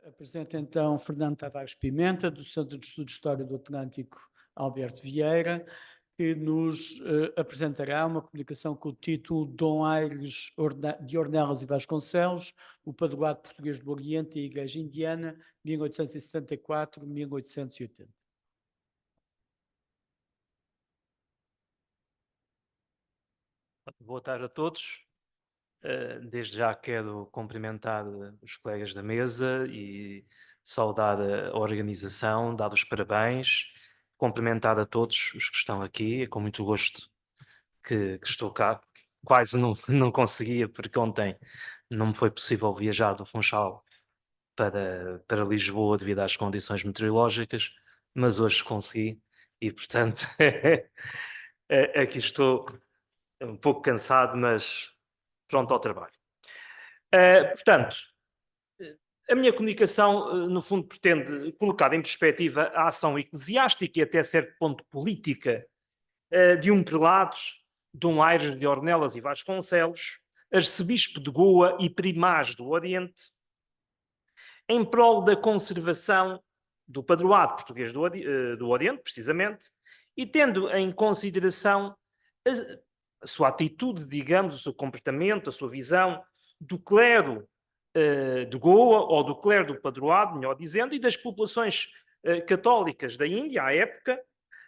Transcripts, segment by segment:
Apresento então Fernando Tavares Pimenta, do Centro de Estudos de História do Atlântico Alberto Vieira, que nos apresentará uma comunicação com o título Dom Aires de Ornelas e Vasconcelos, o Padroado Português do Oriente e a Igreja Indiana, 1874-1880. Boa tarde a todos. Desde já quero cumprimentar os colegas da mesa e saudar a organização, dar os parabéns, cumprimentar a todos os que estão aqui. É com muito gosto que estou cá. Quase não, não conseguia, porque ontem não me foi possível viajar do Funchal para Lisboa devido às condições meteorológicas, mas hoje consegui e, portanto, aqui estou um pouco cansado, mas pronto ao trabalho. Portanto, a minha comunicação, no fundo, pretende colocar em perspectiva a ação eclesiástica e até certo ponto política de um prelado, Dom Aires de Ornelas e Vasconcelos, arcebispo de Goa e primaz do Oriente, em prol da conservação do padroado português do Oriente, precisamente, e tendo em consideração a sua atitude, digamos, o seu comportamento, a sua visão do clero de Goa, ou do clero do padroado, melhor dizendo, e das populações católicas da Índia, à época,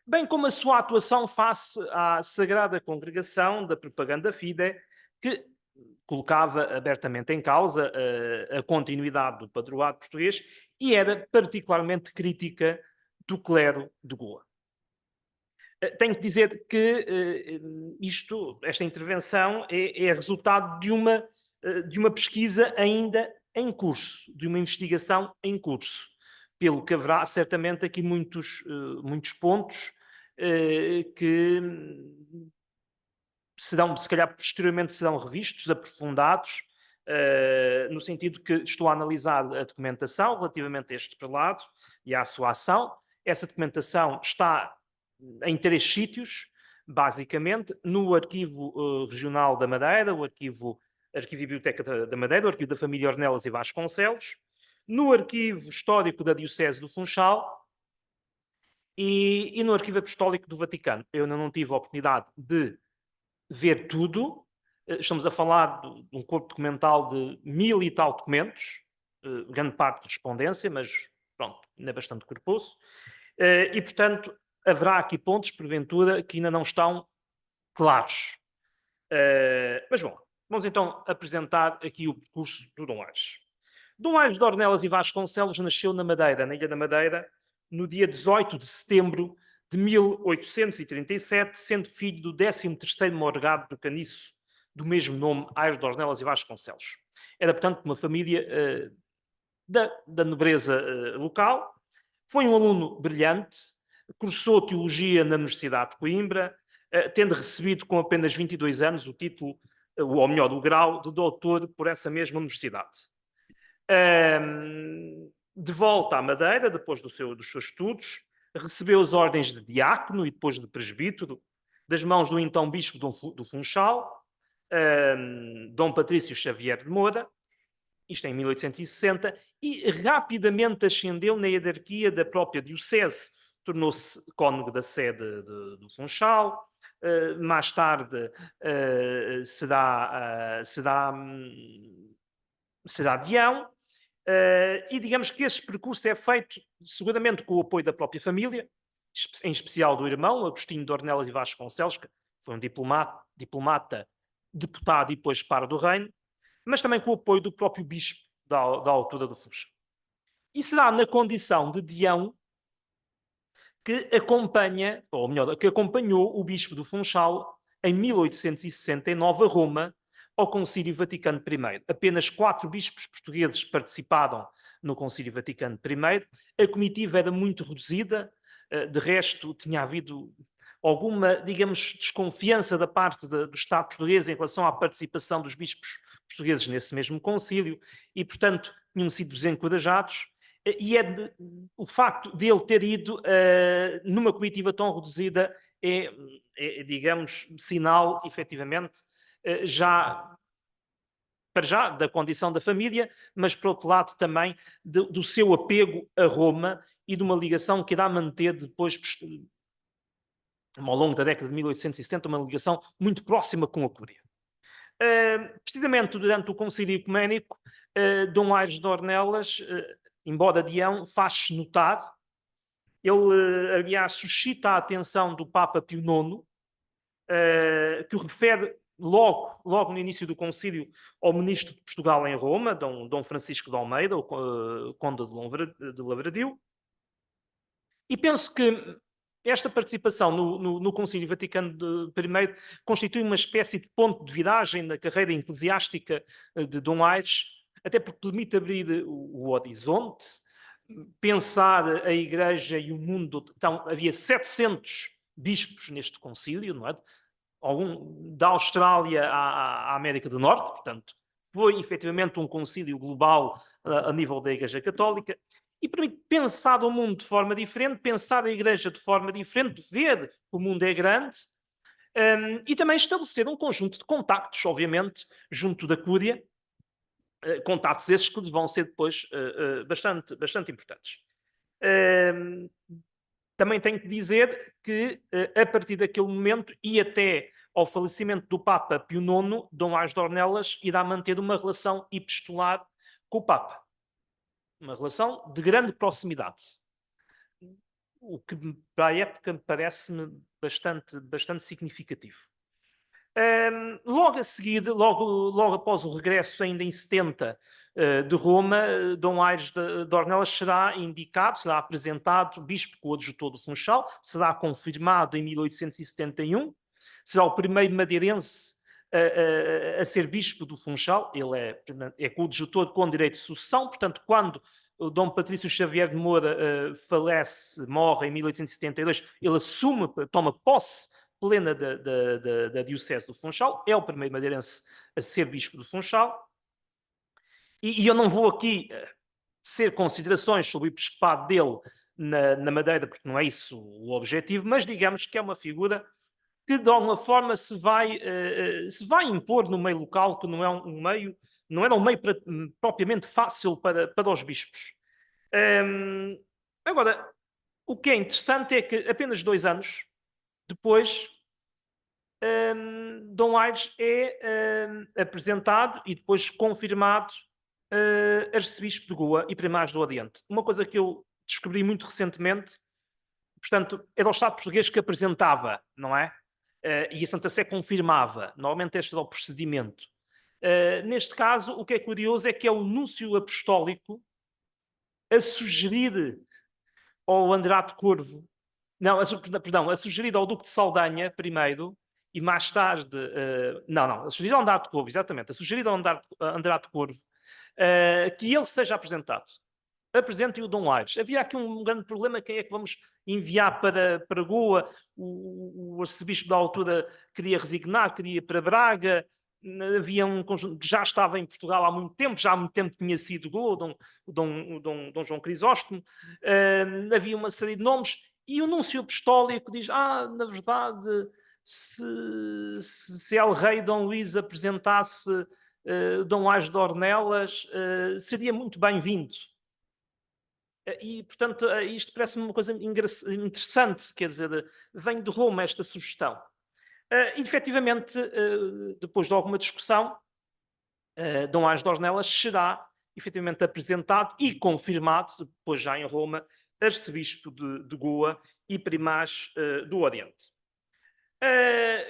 bem como a sua atuação face à Sagrada Congregação da Propaganda Fide, que colocava abertamente em causa a continuidade do padroado português e era particularmente crítica do clero de Goa. Tenho que dizer que esta intervenção é resultado de uma pesquisa ainda em curso, de uma investigação em curso, pelo que haverá certamente aqui muitos pontos que serão, se calhar, posteriormente serão revistos, aprofundados, no sentido que estou a analisar a documentação relativamente a este prelado e à sua ação. Essa documentação está em 3 sítios, basicamente, no Arquivo Regional da Madeira, o Arquivo e Biblioteca da Madeira, o Arquivo da Família Ornelas e Vasconcelos, no Arquivo Histórico da Diocese do Funchal e no Arquivo Apostólico do Vaticano. Eu ainda não tive a oportunidade de ver tudo. Estamos a falar de um corpo documental de 1000 e tal documentos, grande parte de correspondência, mas pronto, ainda é bastante corposo. E, portanto, haverá aqui pontos, porventura, que ainda não estão claros. Mas, bom, vamos então apresentar aqui o percurso do Dom Aires. Dom Aires de Ornelas e Vasconcelos nasceu na Madeira, na Ilha da Madeira, no dia 18 de setembro de 1837, sendo filho do 13º morgado do Caniço, do mesmo nome, Aires de Ornelas e Vasconcelos. Era, portanto, uma família da nobreza local. Foi um aluno brilhante, cursou teologia na Universidade de Coimbra, tendo recebido com apenas 22 anos o título, ou melhor, o grau de doutor por essa mesma universidade. De volta à Madeira, depois dos seus estudos, recebeu as ordens de diácono e depois de presbítero, das mãos do então bispo do Funchal, Dom Patrício Xavier de Moura, isto em 1860, e rapidamente ascendeu na hierarquia da própria diocese. Tornou-se cônego da sede do Funchal, mais tarde será deão, e digamos que esse percurso é feito seguramente com o apoio da própria família, em especial do irmão, Agostinho de Ornelas e Vasconcelos, que foi um diplomata, deputado e depois para do reino, mas também com o apoio do próprio bispo da altura do Funchal. E será na condição de deão que acompanha, ou melhor, que acompanhou o bispo do Funchal em 1869 a Roma, ao Concílio Vaticano I. Apenas 4 bispos portugueses participaram no Concílio Vaticano I. A comitiva era muito reduzida, de resto tinha havido alguma, digamos, desconfiança da parte do Estado português em relação à participação dos bispos portugueses nesse mesmo concílio e, portanto, tinham sido desencorajados. E o facto de ele ter ido numa comitiva tão reduzida digamos, sinal, efetivamente, já para já, da condição da família, mas, por outro lado, também do seu apego a Roma e de uma ligação que irá manter depois, ao longo da década de 1870, uma ligação muito próxima com a Cúria. Precisamente durante o Concílio Ecuménico, Dom Aires de Ornelas, embora Dião, faz-se notar. Ele, aliás, suscita a atenção do Papa Pio IX, que o refere logo no início do concílio ao ministro de Portugal em Roma, Dom Francisco de Almeida, o conde de Lavradio. E penso que esta participação no Concílio Vaticano I constitui uma espécie de ponto de viragem na carreira eclesiástica de Dom Aires, até porque permite abrir o horizonte, pensar a Igreja e o mundo. Então, havia 700 bispos neste concílio, não é? Da Austrália à América do Norte, portanto, foi efetivamente um concílio global a nível da Igreja Católica, e permite pensar o mundo de forma diferente, pensar a Igreja de forma diferente, ver que o mundo é grande, e também estabelecer um conjunto de contactos, obviamente, junto da Cúria, contactos esses que vão ser depois bastante importantes. Também tenho que dizer que, a partir daquele momento e até ao falecimento do Papa Pio IX, Dom Aires de Ornelas irá manter uma relação epistolar com o Papa. Uma relação de grande proximidade. O que para a época me parece-me bastante significativo. Logo a seguir, logo após o regresso, ainda em 70, de Roma, Dom Aires de Ornelas será indicado, será apresentado bispo coadjutor do Funchal, será confirmado em 1871, será o primeiro madeirense a ser bispo do Funchal. Ele é coadjutor com direito de sucessão, portanto, quando o Dom Patrício Xavier de Moura morre em 1872, ele toma posse plena da Diocese do Funchal, é o primeiro madeirense a ser bispo do Funchal. E eu não vou aqui ser considerações sobre o episcopado dele na Madeira, porque não é isso o objetivo, mas digamos que é uma figura que de alguma forma se vai impor no meio local, que não era um meio propriamente fácil para os bispos. Agora, o que é interessante é que apenas 2 anos depois, Dom Aires é apresentado e depois confirmado arcebispo de Goa e primaz do Oriente. Uma coisa que eu descobri muito recentemente, portanto, era o Estado português que apresentava, não é? E a Santa Sé confirmava. Normalmente este era o procedimento. Neste caso, o que é curioso é que é o núncio apostólico a sugerir ao Andrade Corvo, a sugerir ao Duque de Saldanha primeiro, e mais tarde, a sugerir ao Andrade Corvo, exatamente, a sugerir ao Andrade Corvo que ele seja apresentado. Apresentem o Dom Aires. Havia aqui um grande problema: quem é que vamos enviar para Goa? O arcebispo da altura queria resignar, queria ir para Braga. Havia um conjunto que já estava em Portugal há muito tempo, já há muito tempo tinha sido Goa, o Dom João Crisóstomo. Havia uma série de nomes, e o núncio apostólico diz: na verdade, se El Rei Dom Luís apresentasse Dom Aires de Ornelas, seria muito bem-vindo. E, portanto, isto parece-me uma coisa interessante, quer dizer, vem de Roma esta sugestão. E, efetivamente, depois de alguma discussão, Dom Aires de Ornelas será efetivamente apresentado e confirmado, depois já em Roma, arcebispo de Goa e primaz do Oriente.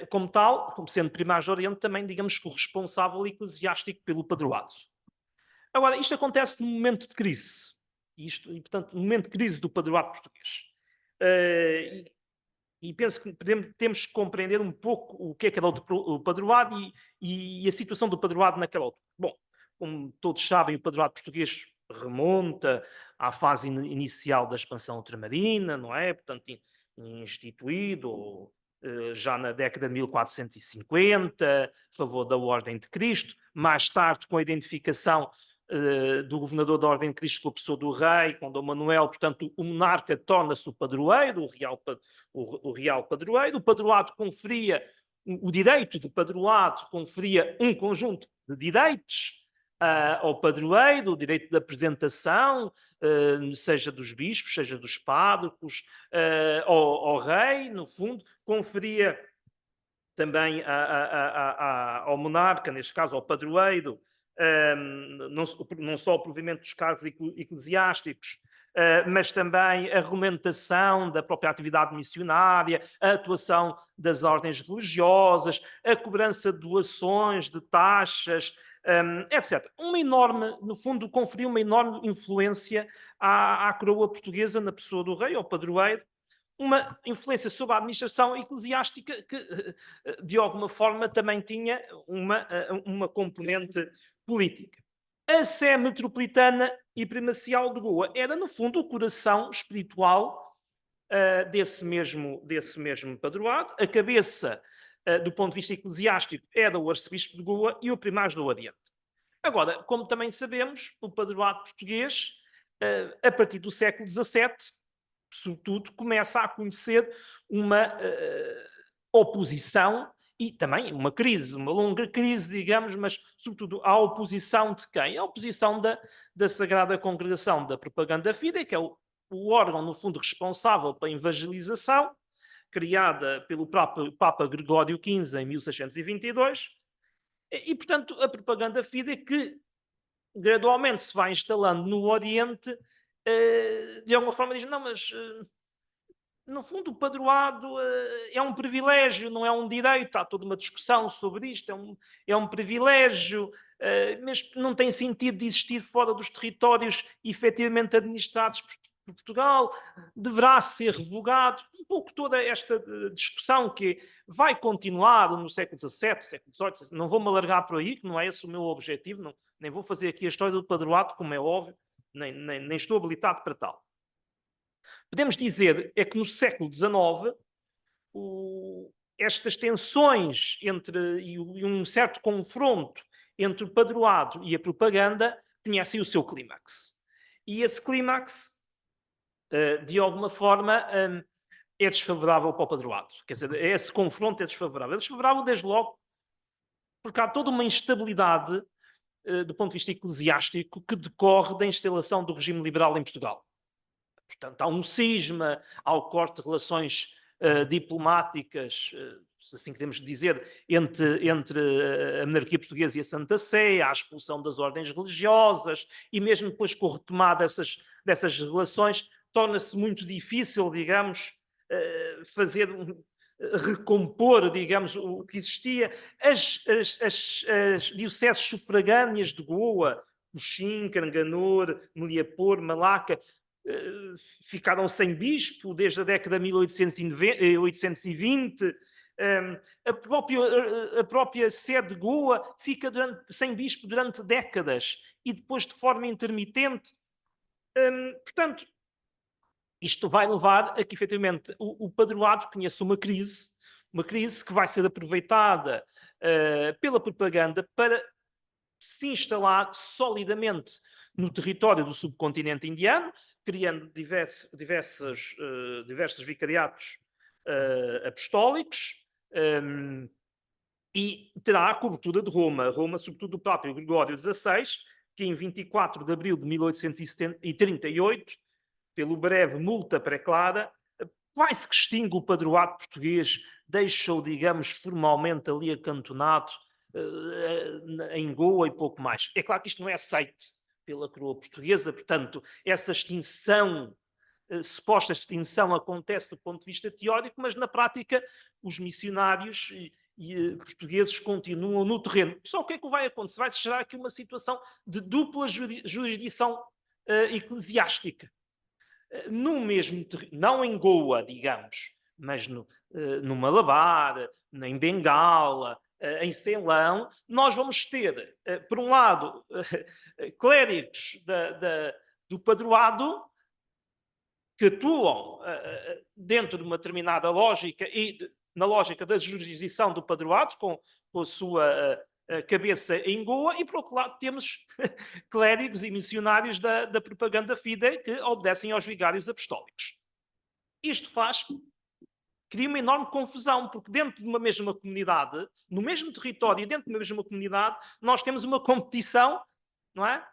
Como tal, como sendo primaz do Oriente, também, digamos que o responsável eclesiástico pelo padroado. Agora, isto acontece num momento de crise. E, portanto, no momento de crise do padroado português. E penso que temos que compreender um pouco o que era o padroado e a situação do padroado naquela altura. Bom, como todos sabem, o padroado português remonta à fase inicial da expansão ultramarina, não é? Portanto, instituído já na década de 1450, a favor da Ordem de Cristo, mais tarde com a identificação do governador da Ordem de Cristo com a pessoa do rei, com Dom Manuel. Portanto, o monarca torna-se o padroeiro, o real padroeiro. O padroado conferia, o direito de padroado conferia um conjunto de direitos, ao padroeiro, o direito de apresentação, seja dos bispos, seja dos párocos, ao rei, no fundo, conferia também ao monarca, neste caso ao padroeiro, não só o provimento dos cargos eclesiásticos, mas também a regulamentação da própria atividade missionária, a atuação das ordens religiosas, a cobrança de doações, de taxas, etc. No fundo, conferiu uma enorme influência à coroa portuguesa na pessoa do rei, ao padroeiro, uma influência sobre a administração eclesiástica que, de alguma forma, também tinha uma componente política. A Sé Metropolitana e Primacial de Goa era, no fundo, o coração espiritual desse mesmo padroado. A cabeça, do ponto de vista eclesiástico, era o arcebispo de Goa e o primaz do Oriente. Agora, como também sabemos, o padroado português, a partir do século XVII, sobretudo, começa a conhecer uma oposição e também uma crise, uma longa crise, digamos, mas, sobretudo, a oposição de quem? A oposição da Sagrada Congregação da Propaganda Fidei, que é o órgão, no fundo, responsável pela evangelização, criada pelo Papa Gregório XV em 1622, e, portanto, a Propaganda Fidei que gradualmente se vai instalando no Oriente, de alguma forma diz, não, mas no fundo o padroado é um privilégio, não é um direito. Há toda uma discussão sobre isto, é um privilégio, mas não tem sentido de existir fora dos territórios efetivamente administrados por Portugal, deverá ser revogado. Um pouco toda esta discussão que vai continuar no século XVII, século XVIII, não vou-me alargar por aí, que não é esse o meu objetivo, nem vou fazer aqui a história do padroado, como é óbvio, nem estou habilitado para tal. Podemos dizer é que no século XIX estas tensões e um certo confronto entre o padroado e a propaganda conhecem o seu clímax. E esse clímax, de alguma forma, é desfavorável para o padroado. Quer dizer, esse confronto é desfavorável. É desfavorável desde logo porque há toda uma instabilidade do ponto de vista eclesiástico que decorre da instalação do regime liberal em Portugal. Portanto, há um cisma, há o corte de relações diplomáticas, se assim queremos dizer, entre a monarquia portuguesa e a Santa Sé, há a expulsão das ordens religiosas, e mesmo depois com a retomada dessas relações, torna-se muito difícil, digamos, recompor, digamos, o que existia. As dioceses sufragâneas de Goa, Coxim, Caranganor, Meliapor, Malaca, ficaram sem bispo desde a década de 1820. A própria sede de Goa fica sem bispo durante décadas e depois de forma intermitente. Portanto, isto vai levar a que, efetivamente, o padroado conheça uma crise que vai ser aproveitada pela propaganda para se instalar solidamente no território do subcontinente indiano, criando diversos vicariatos apostólicos, e terá a cobertura de Roma, sobretudo do próprio Gregório XVI, que em 24 de abril de 1838, pelo breve multa preclara, quase que extingue o padroado português, deixa-o, digamos, formalmente ali acantonado em Goa e pouco mais. É claro que isto não é aceite pela coroa portuguesa, portanto, essa extinção, suposta extinção, acontece do ponto de vista teórico, mas na prática os missionários portugueses continuam no terreno. Só o que é que vai acontecer? Vai-se gerar aqui uma situação de dupla jurisdição eclesiástica. No mesmo terreno, não em Goa, digamos, mas no Malabar, em Bengala, em Ceilão, nós vamos ter, por um lado, clérigos do padroado que atuam dentro de uma determinada lógica e na lógica da jurisdição do padroado, com a sua cabeça em Goa, e por outro lado temos clérigos e missionários da propaganda fidei que obedecem aos vigários apostólicos. Isto cria uma enorme confusão, porque dentro de uma mesma comunidade, no mesmo território e dentro de uma mesma comunidade, nós temos uma competição não é?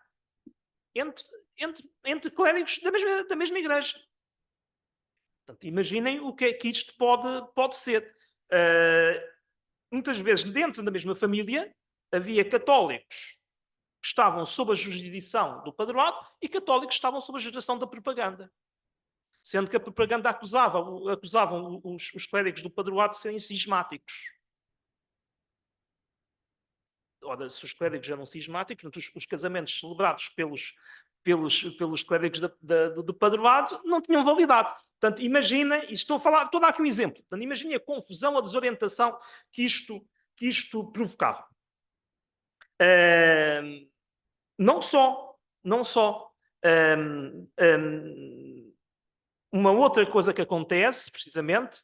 Entre clérigos da mesma igreja. Portanto, imaginem o que é que isto pode ser. Muitas vezes, dentro da mesma família, havia católicos que estavam sob a jurisdição do padroado e católicos que estavam sob a jurisdição da propaganda. Sendo que a propaganda acusavam os clérigos do padroado de serem cismáticos. Ora, se os clérigos eram cismáticos, os casamentos celebrados pelos clérigos do padroado não tinham validade. Portanto, imagina, e estou a dar aqui um exemplo, portanto, imagine a confusão, a desorientação que isto provocava. Não só. Uma outra coisa que acontece, precisamente,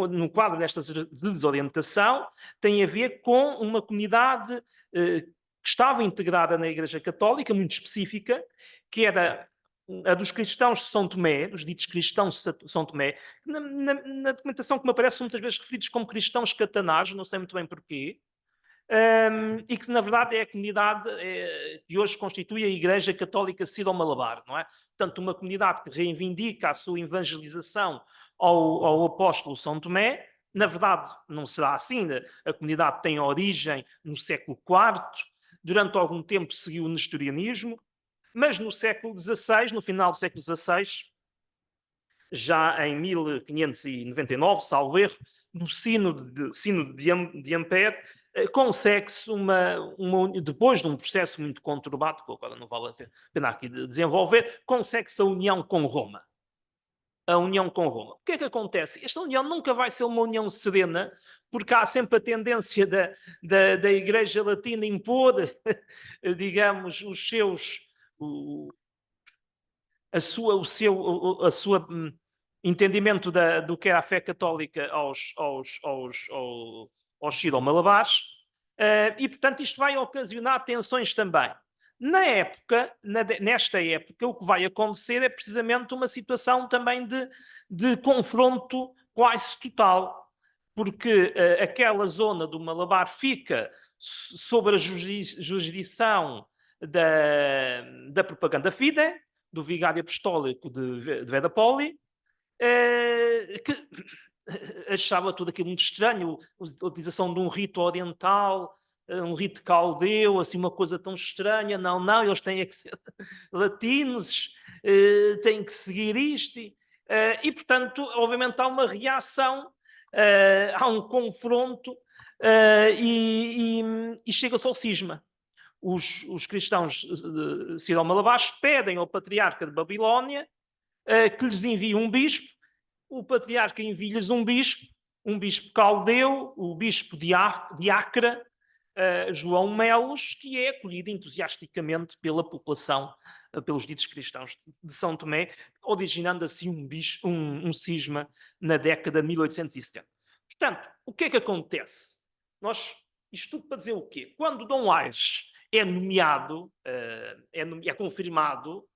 no quadro desta desorientação, tem a ver com uma comunidade que estava integrada na Igreja Católica, muito específica, que era a dos cristãos de São Tomé, dos ditos cristãos de São Tomé, na documentação que me aparece são muitas vezes referidos como cristãos catanares, não sei muito bem porquê, e que na verdade é a comunidade que hoje constitui a Igreja Católica Sírio-Malabar, não é? Portanto, uma comunidade que reivindica a sua evangelização ao apóstolo São Tomé. Na verdade, não será assim. A comunidade tem origem no século IV, durante algum tempo seguiu o nestorianismo, mas no século XVI, no final do século XVI, já em 1599, salvo erro, no Sínodo de Ampère, consegue-se depois de um processo muito conturbado, que agora não vale a pena aqui desenvolver, consegue-se a união com Roma. A união com Roma. O que é que acontece? Esta união nunca vai ser uma união serena, porque há sempre a tendência da Igreja Latina impor, digamos, os seus... o seu entendimento do que é a fé católica aos sírio-malabares, e, portanto, isto vai ocasionar tensões também. Nesta época, o que vai acontecer é precisamente uma situação também de confronto quase total, porque aquela zona do Malabar fica sob a jurisdição da propaganda fide, do vigário apostólico de Vedapoli, que achava tudo aquilo muito estranho, a utilização de um rito oriental, um rito caldeu, assim, uma coisa tão estranha. Não, eles têm que ser latinos, têm que seguir isto. E, portanto, obviamente há uma reação, há um confronto, e chega-se ao cisma. Os cristãos sírio-malabares pedem ao patriarca de Babilónia que lhes envie um bispo. O patriarca envia-lhes um bispo caldeu, o bispo de Acre, João Melos, que é acolhido entusiasticamente pela população, pelos ditos cristãos de São Tomé, originando assim um cisma na década de 1870. Portanto, o que é que acontece? Isto tudo para dizer o quê? Quando Dom Aires é nomeado, é confirmado,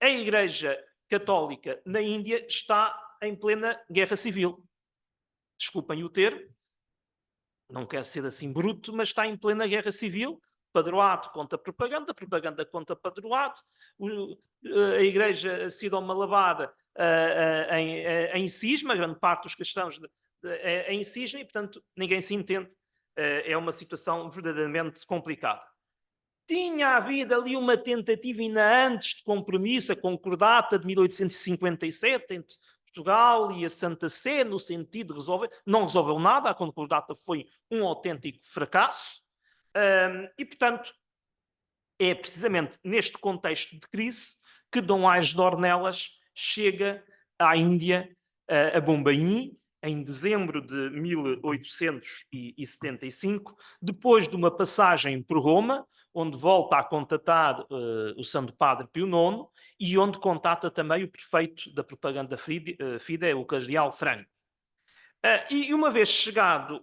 a Igreja Católica na Índia está em plena guerra civil. Desculpem o termo, não quer ser assim bruto, mas está em plena guerra civil. Padroado contra propaganda, propaganda contra padroado. A Igreja Sírio-Malabar em cisma, grande parte dos cristãos em cisma, e portanto ninguém se entende. É uma situação verdadeiramente complicada. Tinha havido ali uma tentativa ainda antes de compromisso, a concordata de 1857 entre Portugal e a Santa Sé, no sentido de resolver. Não resolveu nada, a concordata foi um autêntico fracasso. E, portanto, é precisamente neste contexto de crise que Dom Aires de Ornelas chega à Índia, a Bombaim, em dezembro de 1875, depois de uma passagem por Roma, onde volta a contatar o Santo Padre Pio IX e onde contata também o prefeito da propaganda fide, o cardeal Franco. E uma vez chegado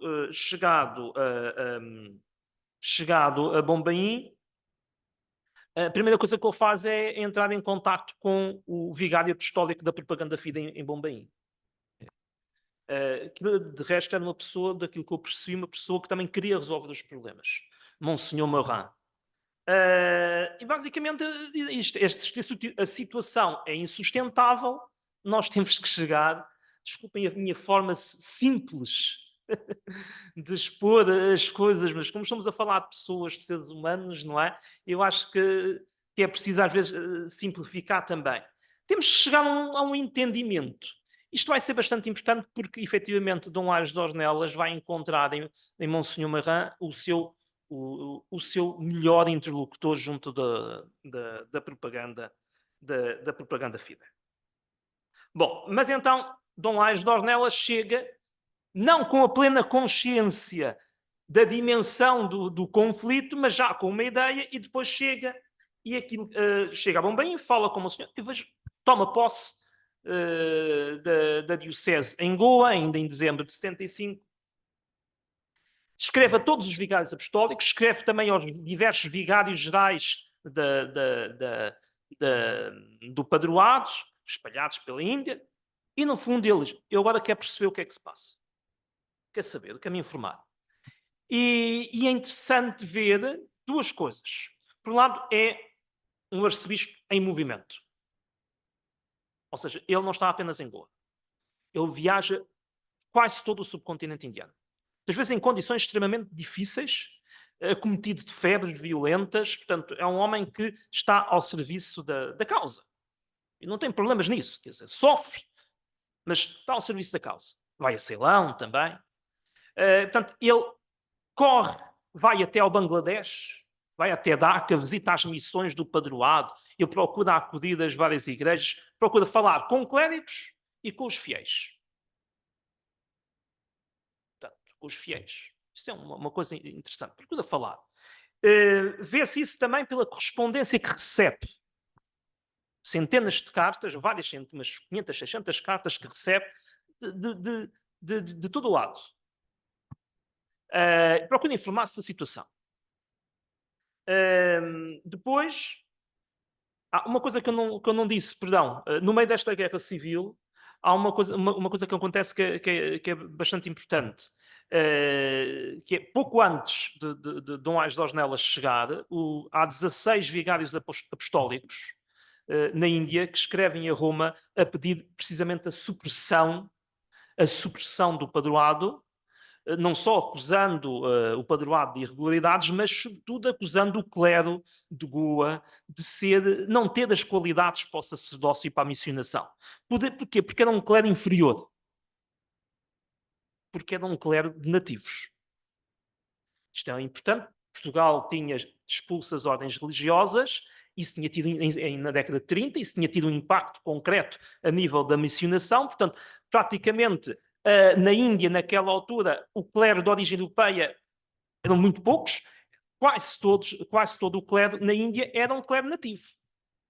a Bombaim, a primeira coisa que ele faz é entrar em contacto com o vigário apostólico da propaganda fide em Bombaim. Que de resto era uma pessoa, daquilo que eu percebi, uma pessoa que também queria resolver os problemas. Monsenhor Morin. E basicamente a situação é insustentável, nós temos que chegar, desculpem a minha forma simples de expor as coisas, mas como estamos a falar de pessoas, de seres humanos, não é? Eu acho que é preciso às vezes simplificar também. Temos que chegar a um entendimento. Isto vai ser bastante importante porque, efetivamente, Dom Aires de Ornelas vai encontrar em Monsenhor Marin o seu melhor interlocutor junto da propaganda da propaganda FIDE. Bom, mas então Dom Aires de Ornelas chega não com a plena consciência da dimensão do conflito, mas já com uma ideia, e depois chega e aquilo, chega a Bombém e fala com o senhor, e vejo, toma posse da diocese em Goa, ainda em dezembro de 75, escreve a todos os vigários apostólicos, escreve também aos diversos vigários gerais do padroado, espalhados pela Índia, e no fundo eles, eu agora quero perceber o que é que se passa. Quer saber, quer me informar. E é interessante ver duas coisas. Por um lado, é um arcebispo em movimento. Ou seja, ele não está apenas em Goa. Ele viaja quase todo o subcontinente indiano. Às vezes em condições extremamente difíceis, acometido de febres violentas. Portanto, é um homem que está ao serviço da causa. E não tem problemas nisso. Quer dizer, sofre, mas está ao serviço da causa. Vai a Ceilão também. Portanto, ele corre, vai até ao Bangladesh, vai até Dhaka, visita as missões do padroado, ele procura acudir às várias igrejas, procura falar com clérigos e com os fiéis. Portanto, com os fiéis. Isso é uma coisa interessante. Procura falar. Vê-se isso também pela correspondência que recebe. Centenas de cartas, várias centenas, 500, 600 cartas que recebe de todo o lado. Procura informar-se da situação. Depois, uma coisa que eu não disse, perdão, no meio desta guerra civil, há uma coisa que acontece que é bastante importante, que é pouco antes de Dom Aires de Ornelas chegar, há 16 vigários apostólicos na Índia que escrevem a Roma a pedir precisamente a supressão do padroado, não só acusando o padroado de irregularidades, mas sobretudo acusando o clero de Goa de não ter as qualidades para o sacerdócio e para a missionação. Porquê? Porque era um clero inferior. Porque era um clero de nativos. Isto é importante. Portugal tinha expulso as ordens religiosas, isso tinha tido na década de 30, isso tinha tido um impacto concreto a nível da missionação, portanto, praticamente na Índia, naquela altura, o clero de origem europeia eram muito poucos, quase todo o clero na Índia era um clero nativo.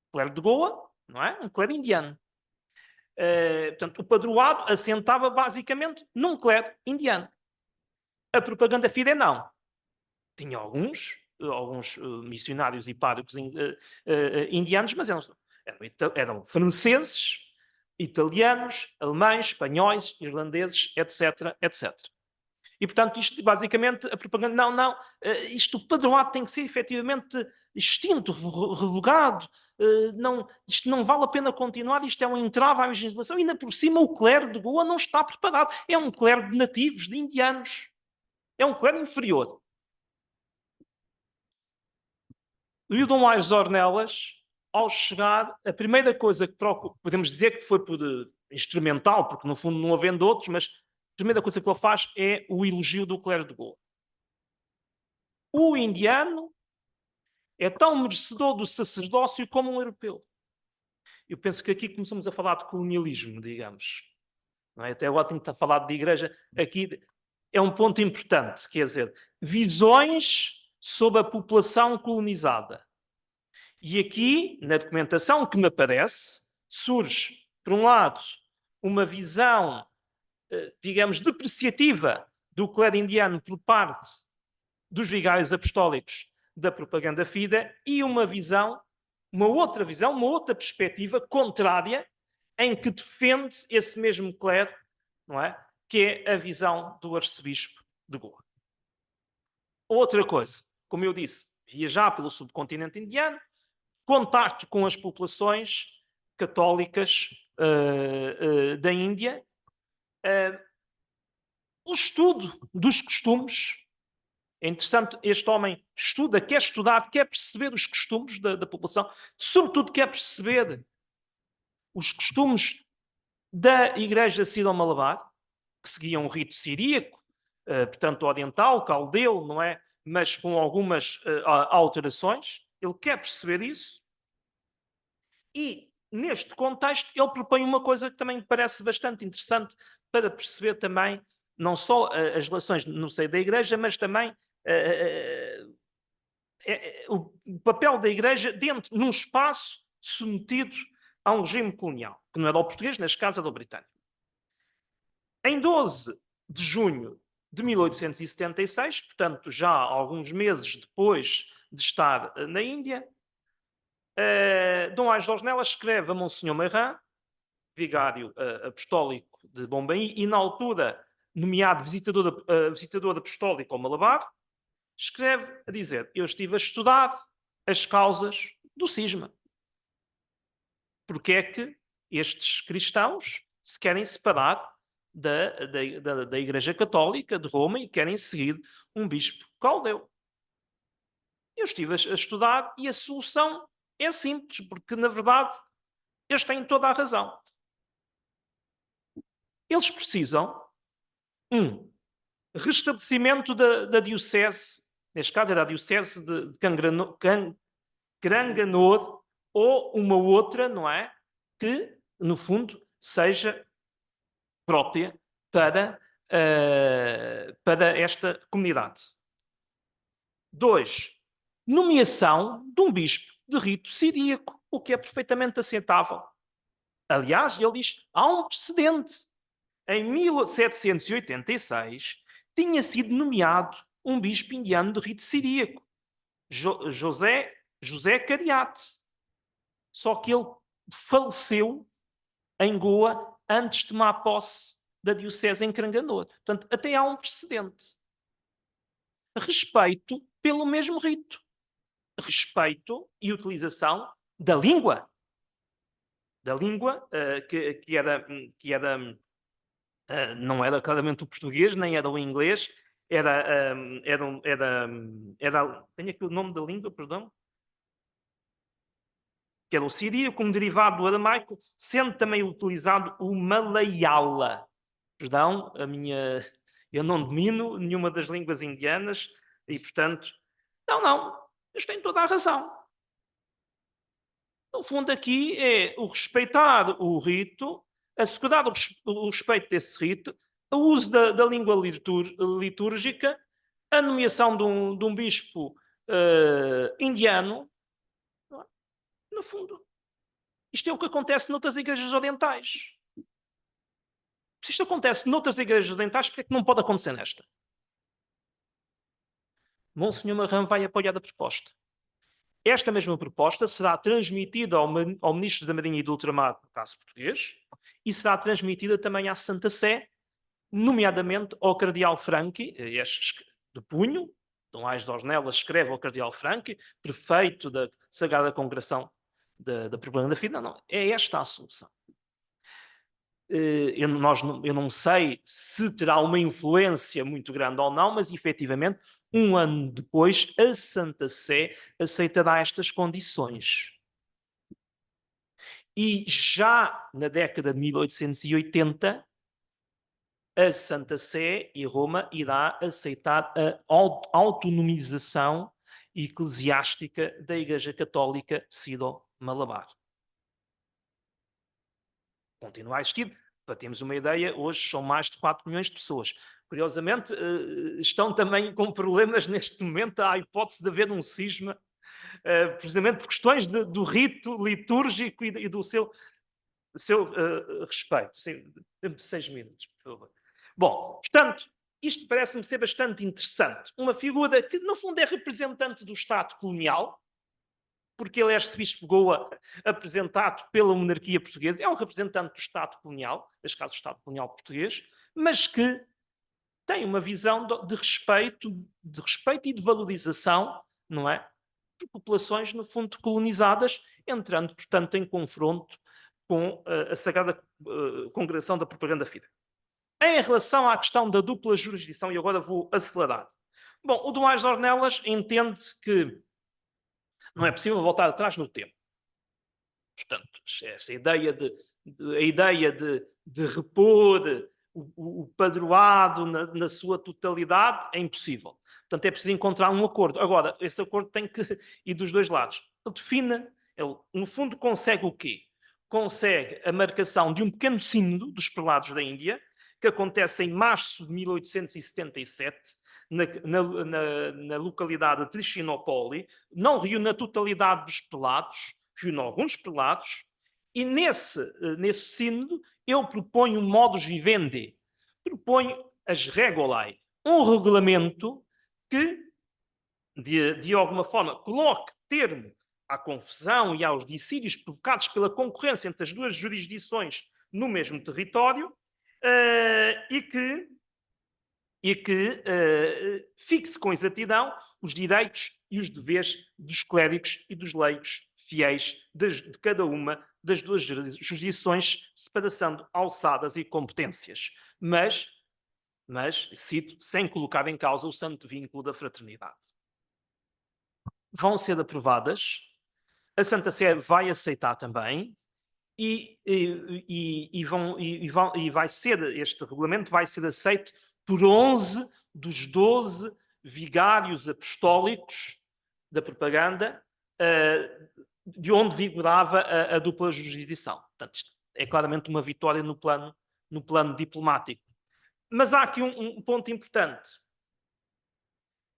O clero de Goa, não é? Um clero indiano. Portanto, o padroado assentava basicamente num clero indiano. A propaganda FIDE não. Tinha alguns missionários e párocos indianos, mas eram franceses, italianos, alemães, espanhóis, irlandeses, etc, etc. E, portanto, isto basicamente, a propaganda, isto o padroado tem que ser efetivamente extinto, revogado, isto não vale a pena continuar, isto é um entrave à legislação, e ainda por cima o clero de Goa não está preparado, é um clero de nativos, de indianos, é um clero inferior. E o Dom Aires de Ornelas, ao chegar, a primeira coisa que podemos dizer que foi por instrumental, porque no fundo não havendo outros, mas a primeira coisa que ele faz é o elogio do clero de Goa. O indiano é tão merecedor do sacerdócio como um europeu. Eu penso que aqui começamos a falar de colonialismo, digamos. Não é? Até agora tenho que estar a falar de igreja. Aqui é um ponto importante, quer dizer, visões sobre a população colonizada. E aqui, na documentação que me aparece, surge, por um lado, uma visão, digamos, depreciativa do clero indiano por parte dos vigários apostólicos da propaganda FIDE e uma outra perspectiva contrária em que defende esse mesmo clero, não é? Que é a visão do arcebispo de Goa. Outra coisa, como eu disse, viajar pelo subcontinente indiano, contacto com as populações católicas da Índia, o estudo dos costumes. É interessante, este homem estuda, quer estudar, quer perceber os costumes da população, sobretudo quer perceber os costumes da Igreja Sírio-Malabar, que seguiam um rito siríaco, portanto oriental, caldeu, não é? Mas com algumas alterações. Ele quer perceber isso. E, neste contexto, ele propõe uma coisa que também me parece bastante interessante para perceber também, não só as relações no seio da Igreja, mas também o papel da Igreja dentro, num espaço submetido a um regime colonial, que não era o português, neste caso era o britânico. Em 12 de junho de 1876, portanto já alguns meses depois de estar na Índia, Dom Ângelo Ornelas escreve a Monsenhor Marin, vigário apostólico de Bombaim, e na altura nomeado visitador apostólico ao Malabar, escreve a dizer: eu estive a estudar as causas do cisma. Porque é que estes cristãos se querem separar da Igreja Católica de Roma e querem seguir um bispo caldeu. Eu estive a estudar e a solução é simples, porque na verdade eles têm toda a razão. Eles precisam, restabelecimento da diocese, neste caso era a diocese de Cranganor, ou uma outra, não é? Que, no fundo, seja própria para esta comunidade. 2. Nomeação de um bispo de rito siríaco, o que é perfeitamente aceitável. Aliás, ele diz, há um precedente. Em 1786, tinha sido nomeado um bispo indiano de rito siríaco, José Cariate. Só que ele faleceu em Goa antes de tomar posse da diocese em Cranganor. Portanto, até há um precedente. Respeito pelo mesmo rito. Respeito e utilização da língua. Da língua que era não era claramente o português, nem era o inglês, tenho aqui o nome da língua, perdão, que era o siríaco, como derivado do aramaico, sendo também utilizado o malayala. Perdão, eu não domino nenhuma das línguas indianas e, portanto, não, eles têm toda a razão. No fundo, aqui é o respeitar o rito, assegurar o respeito desse rito, o uso da língua litúrgica, a nomeação de um bispo indiano. No fundo, isto é o que acontece noutras igrejas orientais. Se isto acontece noutras igrejas orientais, porque é que não pode acontecer nesta? Monsenhor Marin vai apoiar a proposta. Esta mesma proposta será transmitida ao Ministro da Marinha e do Ultramar, no caso português, e será transmitida também à Santa Sé, nomeadamente ao Cardeal Franchi, de punho. Dom Ângelo Ornelas escreve ao Cardeal Franchi, prefeito da Sagrada Congregação da Propaganda da Fida. Não, é esta a solução. Eu não sei se terá uma influência muito grande ou não, mas efetivamente, um ano depois, a Santa Sé aceitará estas condições. E já na década de 1880, a Santa Sé e Roma irá aceitar a autonomização eclesiástica da Igreja Católica Sírio-Malabar. Continua a existir. Para termos uma ideia, hoje são mais de 4 milhões de pessoas. Curiosamente, estão também com problemas neste momento, há a hipótese de haver um cisma, precisamente por questões do rito litúrgico e do seu respeito. 6 minutos, por favor. Bom, portanto, isto parece-me ser bastante interessante. Uma figura que, no fundo, é representante do Estado colonial, porque ele é arcebispo de Goa, apresentado pela monarquia portuguesa, é um representante do Estado colonial, neste caso o Estado colonial português, mas que tem uma visão de respeito e de valorização, não é? De populações, no fundo, colonizadas, entrando, portanto, em confronto com a Sagrada Congregação da Propaganda Fidei. Em relação à questão da dupla jurisdição, e agora vou acelerar. Bom, o Domingos de Ornelas entende que não é possível voltar atrás no tempo. Portanto, essa ideia de repor o padroado na sua totalidade é impossível. Portanto, é preciso encontrar um acordo. Agora, esse acordo tem que ir dos dois lados. Ele define, no fundo, consegue o quê? Consegue a marcação de um pequeno sínodo dos prelados da Índia, que acontece em março de 1877, na localidade de Trichinopoli, não reúne a totalidade dos prelados, reúne alguns prelados, e nesse sínodo eu proponho um modus vivendi, proponho as regulae, um regulamento que, de alguma forma, coloque termo à confusão e aos dissídios provocados pela concorrência entre as duas jurisdições no mesmo território, e que fixe com exatidão os direitos e os deveres dos clérigos e dos leigos fiéis de cada uma das duas jurisdições, separação alçadas e competências. Mas, cito, sem colocar em causa o santo vínculo da fraternidade. Vão ser aprovadas, a Santa Sé vai aceitar também, e vai ser, este regulamento vai ser aceito por 11 dos 12 vigários apostólicos da propaganda, de onde vigorava a dupla jurisdição. Portanto, isto é claramente uma vitória no plano diplomático. Mas há aqui um ponto importante.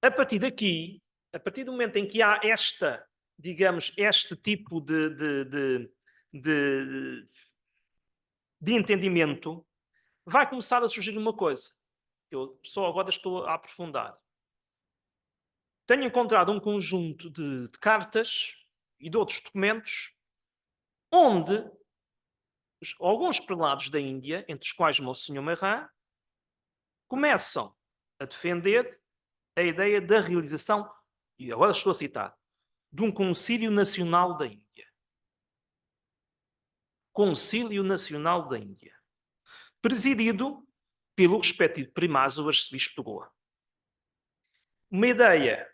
A partir daqui, a partir do momento em que há este tipo de entendimento, vai começar a surgir uma coisa. Eu só agora estou a aprofundar. Tenho encontrado um conjunto de cartas e de outros documentos onde alguns prelados da Índia, entre os quais Monsenhor Marat, começam a defender a ideia da realização, e agora estou a citar, de um Concílio Nacional da Índia. Concílio Nacional da Índia, presidido pelo respectivo primaz, o arcebispo de Goa. Uma ideia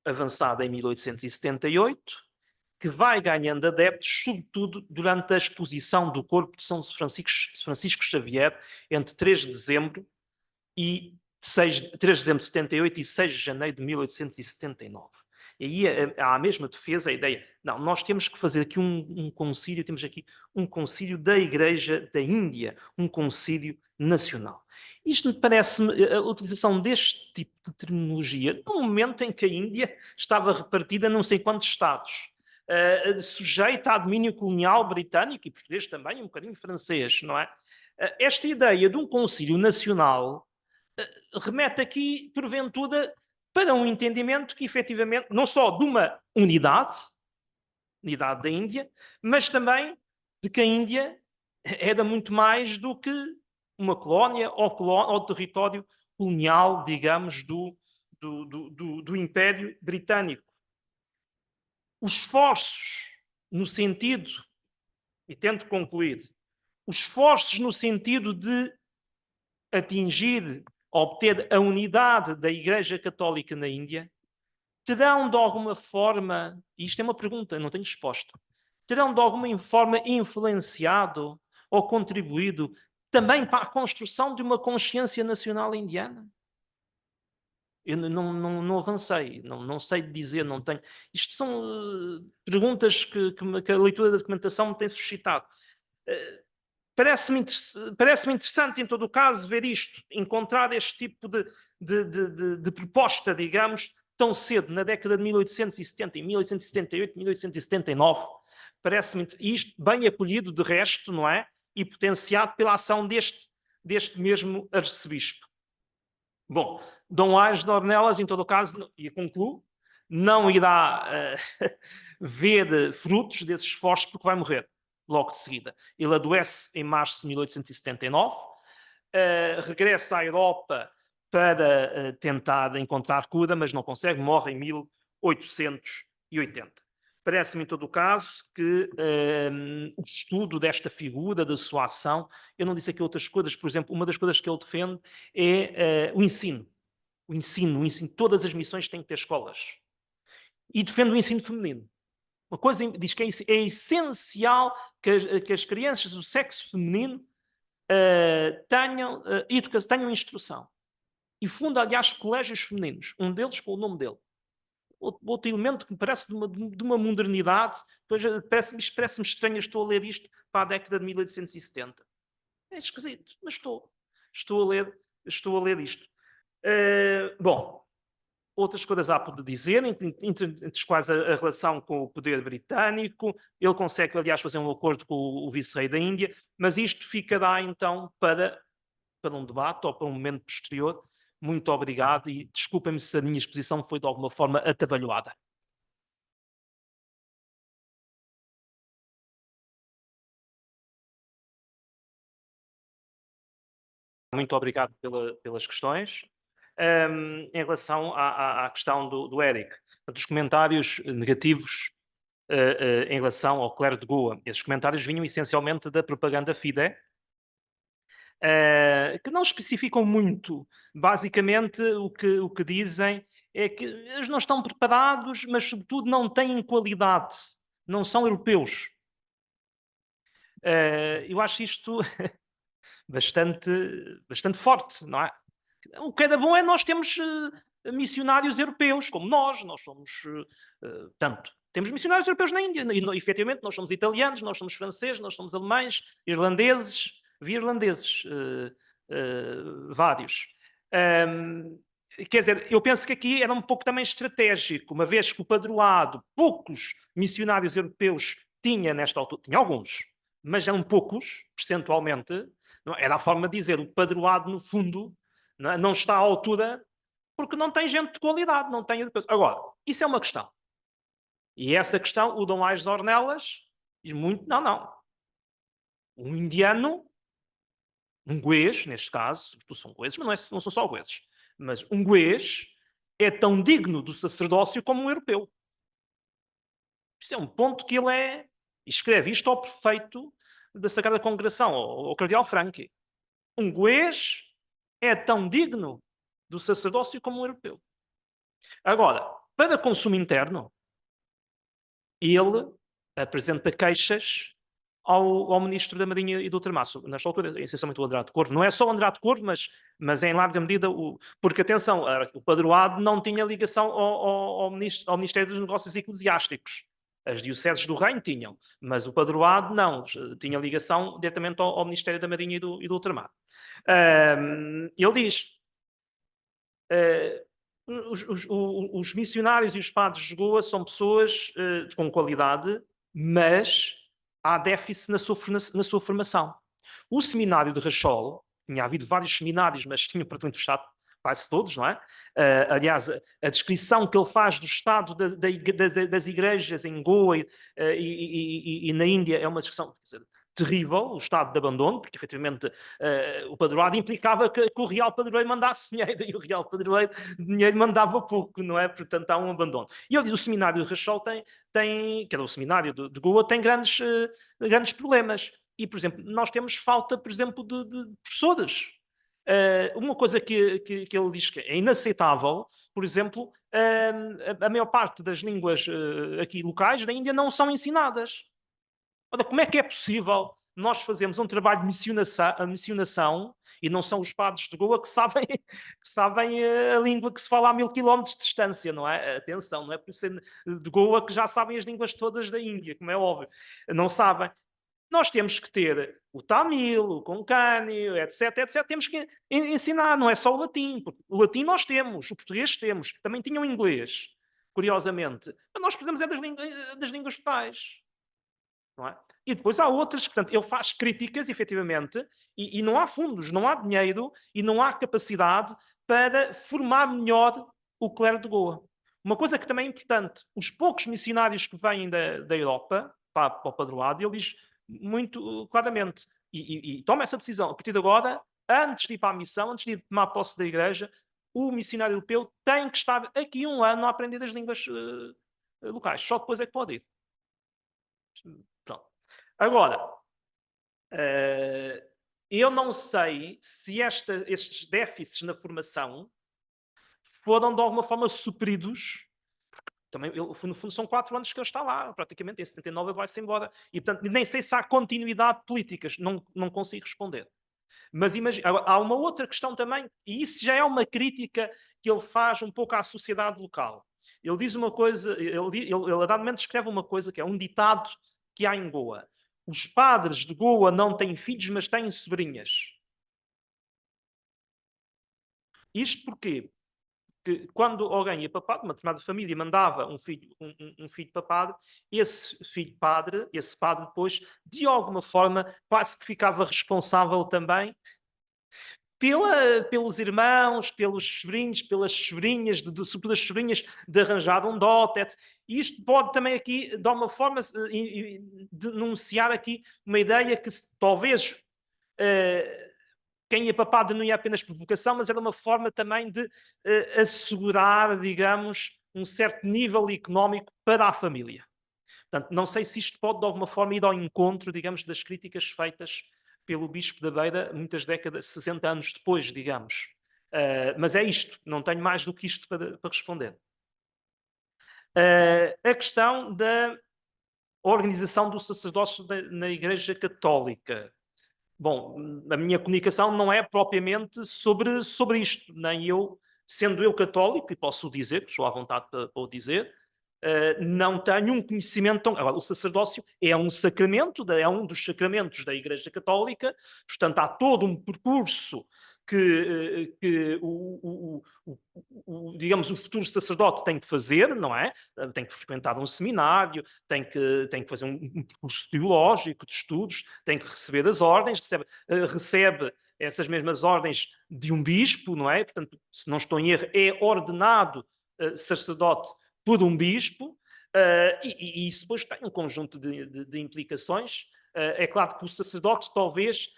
avançada em 1878, que vai ganhando adeptos, sobretudo durante a exposição do corpo de São Francisco Xavier, entre 3 de dezembro de 78 e 6 de janeiro de 1879. E aí há a mesma defesa, a ideia, não, nós temos que fazer aqui um concílio, temos aqui um concílio da Igreja da Índia, um concílio nacional. Isto me parece-me a utilização deste tipo de terminologia num momento em que a Índia estava repartida não sei quantos estados, sujeita a domínio colonial britânico e português também, um bocadinho francês, não é? Esta ideia de um concílio nacional remete aqui, porventura, para um entendimento que, efetivamente, não só de uma unidade da Índia, mas também de que a Índia era muito mais do que uma colónia ou território colonial, digamos, do Império Britânico. Os esforços no sentido, e tento concluir, os esforços no sentido de atingir, obter a unidade da Igreja Católica na Índia, terão de alguma forma, e isto é uma pergunta, não tenho resposta, terão de alguma forma influenciado ou contribuído também para a construção de uma consciência nacional indiana? Eu não avancei, não sei dizer, não tenho. Isto são perguntas que a leitura da documentação me tem suscitado. Parece-me interessante, em todo o caso, ver isto, encontrar este tipo de proposta, digamos, tão cedo, na década de 1870, em 1878, 1879. Parece-me isto bem acolhido, de resto, não é? E potenciado pela ação deste mesmo arcebispo. Bom, Dom Aires de Ornelas, em todo o caso, e concluo, não irá ver frutos desses esforços porque vai morrer logo de seguida. Ele adoece em março de 1879, regressa à Europa para tentar encontrar cura, mas não consegue, morre em 1880. Parece-me, em todo o caso, que o estudo desta figura, da sua ação, eu não disse aqui outras coisas, por exemplo, uma das coisas que ele defende é o ensino. O ensino, todas as missões têm que ter escolas. E defende o ensino feminino. Uma coisa diz que é essencial que as crianças do sexo feminino tenham educação, tenham instrução. E funda, aliás, colégios femininos, um deles com o nome dele. Outro elemento que me parece de uma modernidade, parece-me estranho, estou a ler isto para a década de 1870. É esquisito, mas estou a ler isto. Bom, outras coisas há por dizer, entre as quais a relação com o poder britânico. Ele consegue, aliás, fazer um acordo com o vice-rei da Índia, mas isto ficará então para um debate ou para um momento posterior. Muito obrigado e desculpem-me se a minha exposição foi de alguma forma atabalhoada. Muito obrigado pelas questões. Em relação à questão do Eric, dos comentários negativos em relação ao clero de Goa, esses comentários vinham essencialmente da propaganda Fidesz, que não especificam muito. Basicamente, o que dizem é que eles não estão preparados, mas, sobretudo, não têm qualidade. Não são europeus. Eu acho isto bastante forte, não é? O que era bom é nós temos missionários europeus, como nós somos tanto. Temos missionários europeus na Índia, e efetivamente nós somos italianos, nós somos franceses, nós somos alemães, irlandeses, vários. Quer dizer, eu penso que aqui era um pouco também estratégico, uma vez que o padroado, poucos missionários europeus tinha nesta altura, tinha alguns, mas eram poucos, percentualmente, não, era a forma de dizer, o padroado, no fundo, não está à altura porque não tem gente de qualidade, não tem europeus. Agora, isso é uma questão. E essa questão, o Dom Aires de Ornelas diz muito, não. Um indiano, um goês, neste caso, são goeses, mas não são só goeses, mas um goês é tão digno do sacerdócio como um europeu. Isso é um ponto que ele escreve isto ao prefeito da Sagrada Congregação, ao cardeal Franchi. Um goês é tão digno do sacerdócio como um europeu. Agora, para consumo interno, ele apresenta queixas ao Ministro da Marinha e do Ultramaço. Nesta altura, essencialmente o Andrade Corvo. Não é só o Andrade Corvo, mas em larga medida porque, atenção, o padroado não tinha ligação ao Ministério dos Negócios Eclesiásticos. As dioceses do Reino tinham, mas o padroado não. Tinha ligação diretamente ao Ministério da Marinha e do Ultramar. Ele diz... os missionários e os padres de Goa são pessoas com qualidade, mas há déficit na sua formação. O seminário de Rachol, tinha havido vários seminários, mas tinha praticamente fechado quase todos, não é? Aliás, a descrição que ele faz do estado das igrejas em Goa e na Índia é uma descrição terrível, o estado de abandono, porque efetivamente o padroado implicava que o real padroeiro mandasse dinheiro e o real padroeiro dinheiro mandava pouco, não é? Portanto, há um abandono. E ele diz, o seminário de Rachol que era o seminário de Goa, tem grandes problemas. E, por exemplo, nós temos falta, por exemplo, de professores. Uma coisa que ele diz que é inaceitável, por exemplo, a maior parte das línguas aqui locais da Índia não são ensinadas. Ora, como é que é possível nós fazermos um trabalho de missionação e não são os padres de Goa que sabem a língua que se fala a 1000 quilómetros de distância, não é? Atenção, não é por ser de Goa que já sabem as línguas todas da Índia, como é óbvio. Não sabem. Nós temos que ter o Tamil, o Konkani, etc. Temos que ensinar, não é só o latim. Porque o latim nós temos, o português temos. Também tinham o inglês, curiosamente. Mas nós precisamos das línguas locais. Não é? E depois há outras, portanto, ele faz críticas, efetivamente, e não há fundos, não há dinheiro e não há capacidade para formar melhor o clero de Goa. Uma coisa que também é importante, os poucos missionários que vêm da Europa para o padroado, ele diz muito claramente, e toma essa decisão, a partir de agora antes de ir para a missão, antes de ir tomar posse da igreja, o missionário europeu tem que estar aqui 1 ano a aprender as línguas locais. Só depois é que pode ir. Pronto. Agora, eu não sei se estes déficits na formação foram de alguma forma supridos. Também, no fundo, são 4 anos que ele está lá, praticamente, em 79 ele vai-se embora. E, portanto, nem sei se há continuidade de políticas, não consigo responder. Mas há uma outra questão também, e isso já é uma crítica que ele faz um pouco à sociedade local. Ele diz uma coisa, ele a dado momento escreve uma coisa que é um ditado que há em Goa. Os padres de Goa não têm filhos, mas têm sobrinhas. Isto porquê? Que quando alguém ia para padre, uma determinada família mandava um filho para padre, esse filho padre, esse padre depois, de alguma forma, quase que ficava responsável também pelos irmãos, pelos sobrinhos, pelas sobrinhas, sobretudo as sobrinhas, de arranjar um dote, etc. E isto pode também aqui, de alguma forma, denunciar aqui uma ideia que talvez quem ia para padre não ia apenas por vocação, mas era uma forma também de assegurar, digamos, um certo nível económico para a família. Portanto, não sei se isto pode, de alguma forma, ir ao encontro, digamos, das críticas feitas pelo Bispo da Beira, muitas décadas, 60 anos depois, digamos. Mas é isto, não tenho mais do que isto para responder. A questão da organização do sacerdócio na Igreja Católica. Bom, a minha comunicação não é propriamente sobre isto, nem eu, sendo eu católico, e posso dizer, estou à vontade para o dizer, não tenho um conhecimento tão... Agora, o sacerdócio é um sacramento, é um dos sacramentos da Igreja Católica, portanto, há todo um percurso que digamos, o futuro sacerdote tem que fazer, não é? Tem que frequentar um seminário, tem que fazer um percurso teológico de estudos, tem que receber as ordens, recebe essas mesmas ordens de um bispo, não é? Portanto, se não estou em erro, é ordenado sacerdote por um bispo, e isso depois tem um conjunto de implicações. É claro que o sacerdote, talvez,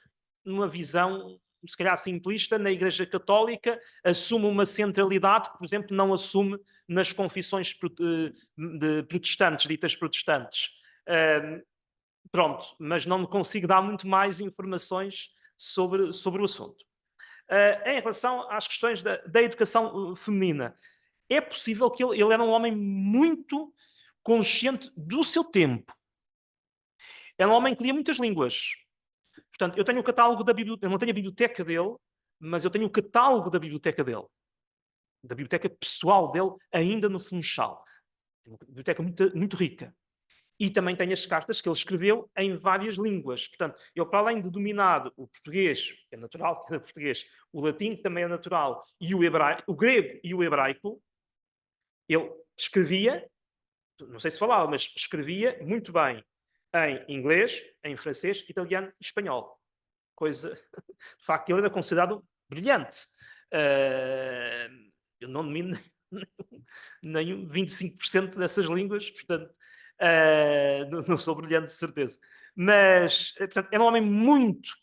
numa visão se calhar simplista, na Igreja Católica, assume uma centralidade que, por exemplo, não assume nas confissões de protestantes, ditas protestantes. Pronto, mas não me consigo dar muito mais informações sobre o assunto. Em relação às questões da educação feminina, é possível que ele era um homem muito consciente do seu tempo. Era um homem que lia muitas línguas. Portanto, eu tenho o catálogo da biblioteca, eu não tenho a biblioteca dele, mas eu tenho o catálogo da biblioteca dele. Da biblioteca pessoal dele, ainda no Funchal. É uma biblioteca muito, muito rica. E também tenho as cartas que ele escreveu em várias línguas. Portanto, ele, para além de dominar o português, que é natural, que é português, o latim, que também é natural, e o grego e o hebraico, ele escrevia, não sei se falava, mas escrevia muito bem em inglês, em francês, italiano e espanhol. Coisa, de facto, ele era considerado brilhante. Eu não domino nem 25% dessas línguas, portanto, não sou brilhante de certeza. Mas, portanto, era um homem muito,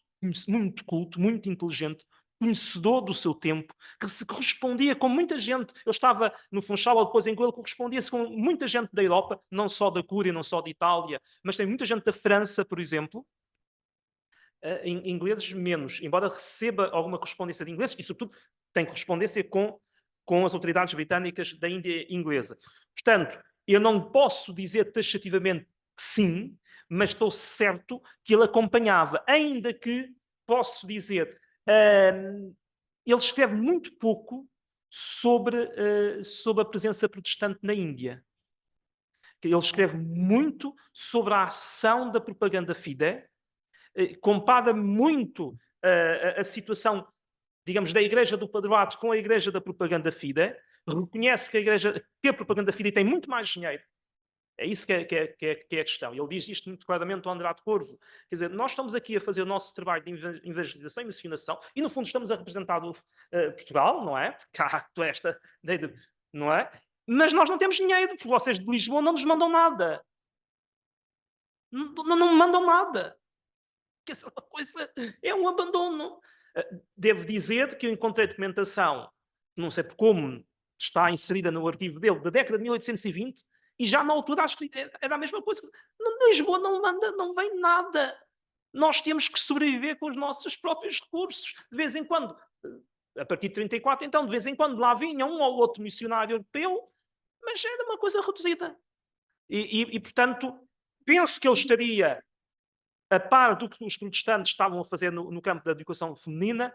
muito culto, muito inteligente, conhecedor do seu tempo, que se correspondia com muita gente. Eu estava no Funchal, ou depois em Goa, correspondia-se com muita gente da Europa, não só da Cúria, não só de Itália, mas tem muita gente da França, por exemplo. Em ingleses, menos, embora receba alguma correspondência de ingleses, e sobretudo tem correspondência com as autoridades britânicas da Índia inglesa. Portanto, eu não posso dizer taxativamente que sim, mas estou certo que ele acompanhava, ainda que posso dizer, ele escreve muito pouco sobre a presença protestante na Índia. Ele escreve muito sobre a ação da propaganda fidé, compara muito a situação, digamos, da Igreja do Padroado com a Igreja da propaganda fidé, reconhece que a propaganda fidé tem muito mais dinheiro. É isso que é a questão. Ele diz isto muito claramente ao Andrade Corvo. Quer dizer, nós estamos aqui a fazer o nosso trabalho de evangelização e missionação e, no fundo, estamos a representar Portugal, não é? Porque há esta... Não é? Mas nós não temos dinheiro, porque vocês de Lisboa não nos mandam nada. Não mandam nada. Que essa coisa é um abandono. Devo dizer que eu encontrei documentação, não sei por como, está inserida no arquivo dele, da década de 1820, e já na altura acho que era a mesma coisa. Lisboa não manda, não vem nada. Nós temos que sobreviver com os nossos próprios recursos. De vez em quando, a partir de 34, então, de vez em quando lá vinha um ou outro missionário europeu, mas era uma coisa reduzida. Portanto, penso que ele estaria a par do que os protestantes estavam a fazer no campo da educação feminina,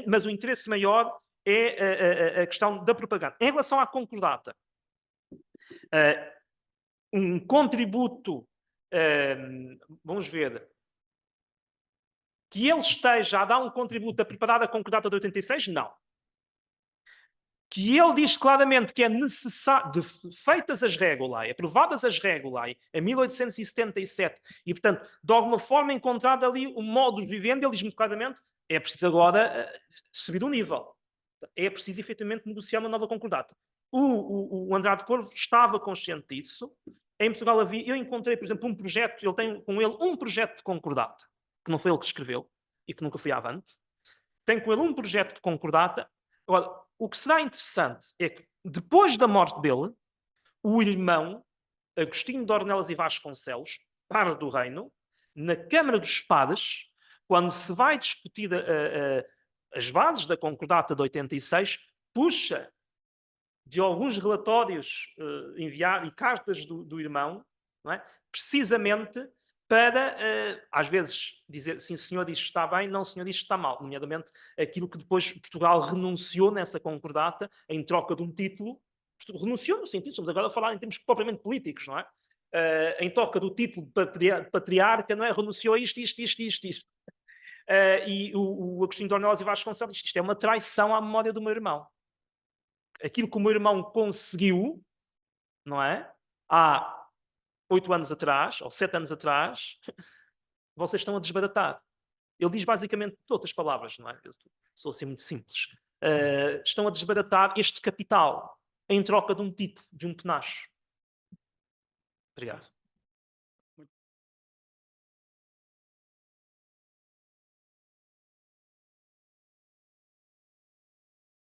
mas o interesse maior é a questão da propaganda. Em relação à concordata, um contributo, vamos ver, que ele esteja a dar um contributo a preparar a concordata de 86, não. Que ele diz claramente que é necessário, feitas as regulae, aprovadas as regulae em 1877, e, portanto, de alguma forma encontrado ali um modo de viver, ele diz muito claramente, é preciso agora subir o nível. É preciso, efetivamente, negociar uma nova concordata. O Andrade Corvo estava consciente disso. Em Portugal eu encontrei, por exemplo, um projeto, ele tem com ele um projeto de concordata, que não foi ele que escreveu, e que nunca foi avante. Tem com ele um projeto de concordata. Agora, o que será interessante é que, depois da morte dele, o irmão, Agostinho de Ornelas e Vasconcelos, par do reino, na Câmara dos Pares, quando se vai discutir as bases da concordata de 86, puxa de alguns relatórios enviados e cartas do irmão, não é? Precisamente para, às vezes, dizer sim, senhor, isto está bem, não, senhor, isto está mal. Nomeadamente, aquilo que depois Portugal renunciou nessa concordata em troca de um título. Renunciou no sentido, estamos agora a falar em termos propriamente políticos, não é? Em troca do título de patriarca, não é? Renunciou a isto. E o Agostinho de Ornelas e Vasconcelos diz: isto é uma traição à memória do meu irmão. Aquilo que o meu irmão conseguiu, não é? Há 8 anos atrás, ou 7 anos atrás, vocês estão a desbaratar. Ele diz basicamente, de outras palavras, não é? Eu sou assim muito simples. Estão a desbaratar este capital em troca de um título, de um penacho. Obrigado.